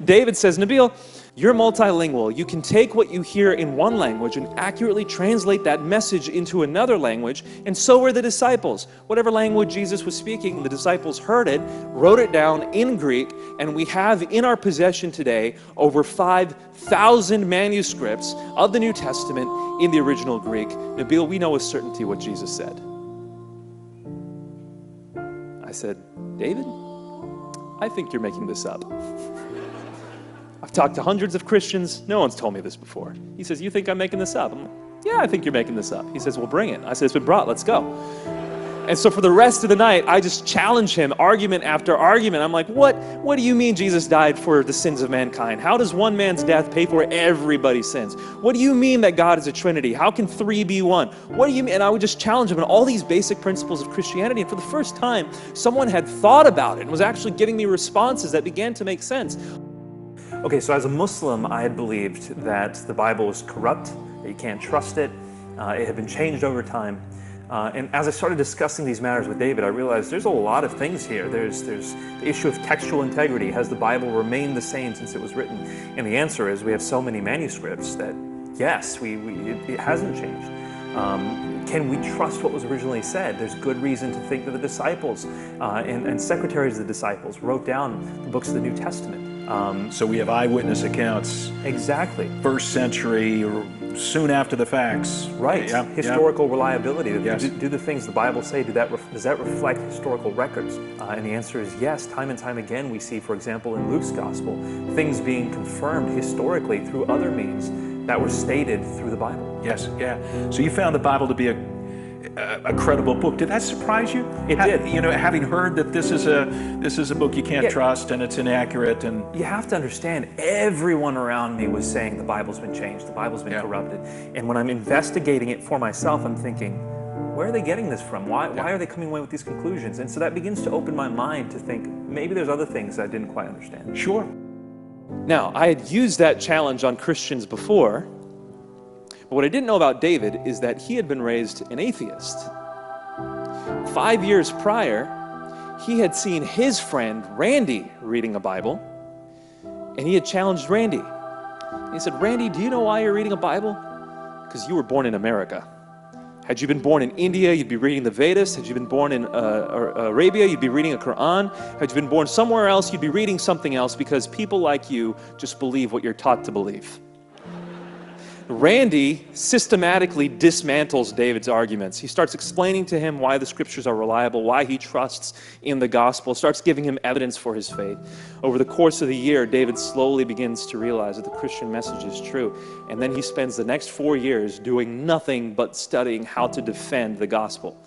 David says, Nabil, you're multilingual. You can take what you hear in one language and accurately translate that message into another language, and so were the disciples. Whatever language Jesus was speaking, the disciples heard it, wrote it down in Greek, and we have in our possession today over 5,000 manuscripts of the New Testament in the original Greek. Nabil, we know with certainty what Jesus said. I said, David, I think you're making this up. I've talked to hundreds of Christians. No one's told me this before. He says, you think I'm making this up? I'm like, yeah, I think you're making this up. He says, well, bring it. I said, it's been brought. Let's go. And so for the rest of the night, I just challenge him, argument after argument. I'm like, what do you mean Jesus died for the sins of mankind? How does one man's death pay for everybody's sins? What do you mean that God is a Trinity? How can three be one? What do you mean? And I would just challenge him on all these basic principles of Christianity. And for the first time, someone had thought about it and was actually giving me responses that began to make sense. Okay, so as a Muslim, I had believed that the Bible was corrupt, that you can't trust it. It had been changed over time. And as I started discussing these matters with David, I realized there's a lot of things here. There's the issue of textual integrity. Has the Bible remained the same since it was written? And the answer is we have so many manuscripts that, yes, it hasn't changed. Can we trust what was originally said? There's good reason to think that the disciples and secretaries of the disciples wrote down the books of the New Testament. So we have eyewitness accounts. Exactly. First century, or soon after the facts. Right. Yeah. Historical reliability. Yes. Do the things the Bible say, does that reflect historical records? And the answer is yes. Time and time again we see, for example, in Luke's gospel, things being confirmed historically through other means that were stated through the Bible. Yes, yeah. So you found the Bible to be a credible book. Did that surprise you? It did. You know, having heard that this is a book you can't trust and it's inaccurate, and you have to understand, everyone around me was saying the Bible's been changed, the Bible's been corrupted. And when I'm investigating it for myself, I'm thinking, where are they getting this from? Why are they coming away with these conclusions? And so that begins to open my mind to think maybe there's other things I didn't quite understand. Sure. Now, I had used that challenge on Christians before, but what I didn't know about David is that he had been raised an atheist. 5 years prior, he had seen his friend Randy reading a Bible, and he had challenged Randy. He said, Randy, do you know why you're reading a Bible? Because you were born in America. Had you been born in India, you'd be reading the Vedas. Had you been born in Arabia, you'd be reading a Quran. Had you been born somewhere else, you'd be reading something else, because people like you just believe what you're taught to believe. Randy systematically dismantles David's arguments. He starts explaining to him why the scriptures are reliable, why he trusts in the gospel, starts giving him evidence for his faith. Over the course of the year, David slowly begins to realize that the Christian message is true. And then he spends the next 4 years doing nothing but studying how to defend the gospel.